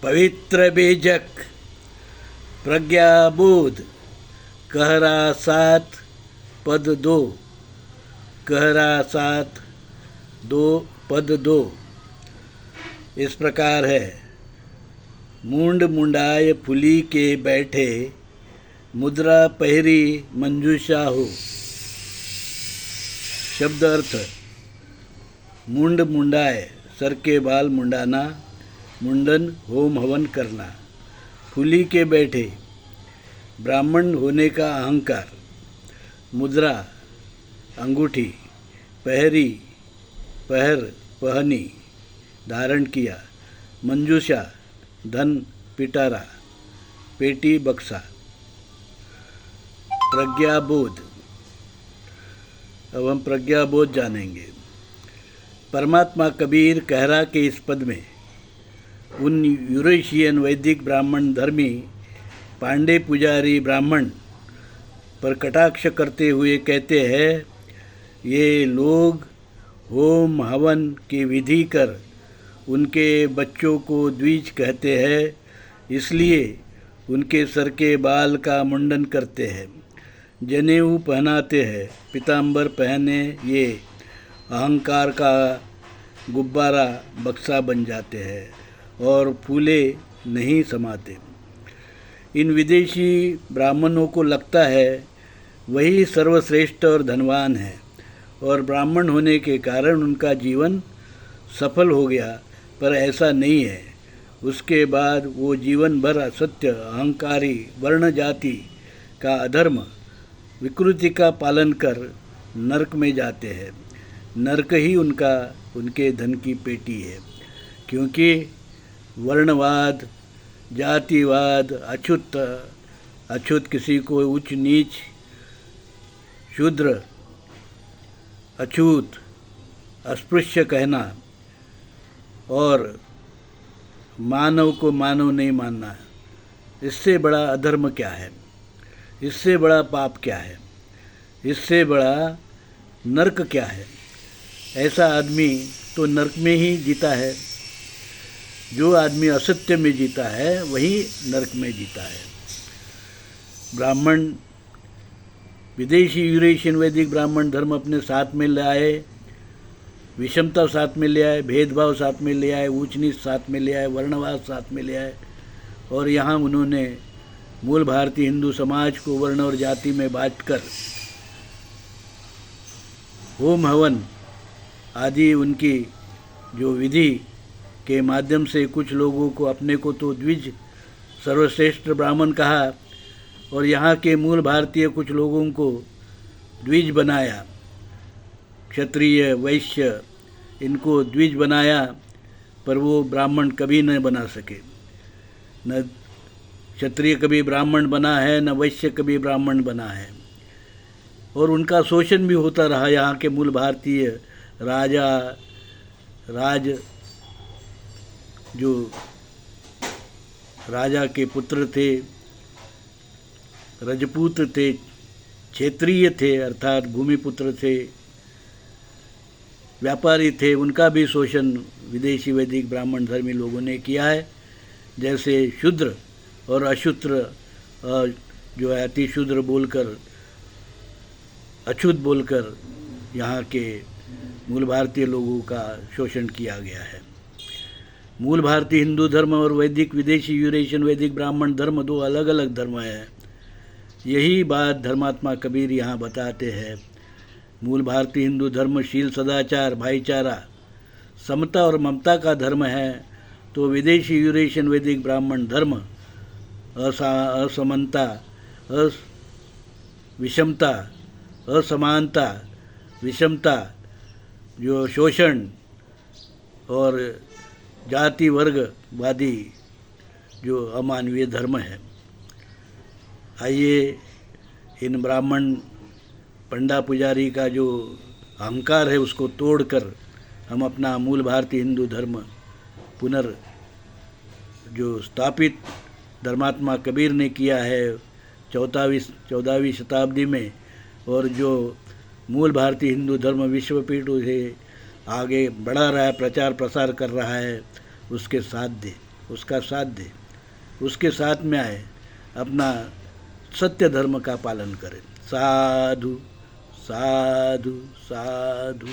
पवित्र बीजक प्रज्ञाबोध कहरा 7 पद 2 कहरा 7 2 पद 2 इस प्रकार है। मुंड मुंडाय फुली के बैठे मुद्रा पहरी मंजूषा हो। शब्द अर्थ मुंड मुंडाय सर के बाल मुंडाना, मुंडन होम हवन करना। फुली के बैठे ब्राह्मण होने का अहंकार। मुद्रा अंगूठी, पहरी पहर पहनी धारण किया। मंजूषा धन पिटारा पेटी बक्सा। प्रज्ञाबोध, अब हम प्रज्ञाबोध जानेंगे। परमात्मा कबीर कहरा के इस पद में उन यूरेशियन वैदिक ब्राह्मण धर्मी पांडे पुजारी ब्राह्मण पर कटाक्ष करते हुए कहते हैं, ये लोग होम हवन की विधि कर उनके बच्चों को द्विज कहते हैं, इसलिए उनके सर के बाल का मुंडन करते हैं, जनेऊ पहनाते हैं, पीताम्बर पहने ये अहंकार का गुब्बारा बक्सा बन जाते हैं और फूले नहीं समाते। इन विदेशी ब्राह्मणों को लगता है वही सर्वश्रेष्ठ और धनवान है और ब्राह्मण होने के कारण उनका जीवन सफल हो गया, पर ऐसा नहीं है। उसके बाद वो जीवन भर असत्य, अहंकारी, वर्ण जाति का अधर्म, विकृति का पालन कर नरक में जाते हैं। नरक ही उनके धन की पेटी है, क्योंकि वर्णवाद, जातिवाद, अछूत किसी को उच्च नीच, शूद्र, अछूत, अस्पृश्य कहना और मानव को मानव नहीं मानना, इससे बड़ा अधर्म क्या है? इससे बड़ा पाप क्या है? इससे बड़ा नरक क्या है? ऐसा आदमी तो नरक में ही जीता है। जो आदमी असत्य में जीता है वही नरक में जीता है। ब्राह्मण, विदेशी यूरेशियन वैदिक ब्राह्मण धर्म अपने साथ में ले आए, विषमता साथ में ले आए, भेदभाव साथ में ले आए, ऊंच नीच साथ में ले आए, वर्णवाद साथ में ले आए और यहाँ उन्होंने मूल भारतीय हिंदू समाज को वर्ण और जाति में बांटकर होम हवन आदि उनकी जो विधि के माध्यम से कुछ लोगों को, अपने को तो द्विज सर्वश्रेष्ठ ब्राह्मण कहा और यहाँ के मूल भारतीय कुछ लोगों को द्विज बनाया। क्षत्रिय, वैश्य, इनको द्विज बनाया, पर वो ब्राह्मण कभी न बना सके। न क्षत्रिय कभी ब्राह्मण बना है, न वैश्य कभी ब्राह्मण बना है और उनका शोषण भी होता रहा। यहाँ के मूल भारतीय जो राजा के पुत्र थे, रजपूत थे, क्षेत्रीय थे अर्थात भूमिपुत्र थे, व्यापारी थे, उनका भी शोषण विदेशी वैदिक ब्राह्मण धर्मी लोगों ने किया है। जैसे शूद्र और अशूद्र जो है अतिशूद्र बोलकर, अछूत बोलकर यहाँ के मूल भारतीय लोगों का शोषण किया गया है। मूल भारतीय हिंदू धर्म और वैदिक विदेशी यूरेशियन वैदिक ब्राह्मण धर्म दो अलग अलग धर्म हैं। यही बात धर्मात्मा कबीर यहाँ बताते हैं। मूल भारतीय हिंदू धर्म शील, सदाचार, भाईचारा, समता और ममता का धर्म है, तो विदेशी यूरेशियन वैदिक ब्राह्मण धर्म असमानता, विषमता, असमानता, विषमता, जो शोषण और जाति वर्गवादी जो अमानवीय धर्म है। आइए इन ब्राह्मण पंडा पुजारी का जो अहंकार है उसको तोड़कर हम अपना मूल भारतीय हिंदू धर्म जो स्थापित धर्मात्मा कबीर ने किया है 14वीं शताब्दी में, और जो मूल भारतीय हिंदू धर्म विश्वपीठ से आगे बढ़ा रहा है, प्रचार प्रसार कर रहा है, उसके साथ दे। उसका साथ दे, उसके साथ में आए, अपना सत्य धर्म का पालन करें। साधु साधु साधु।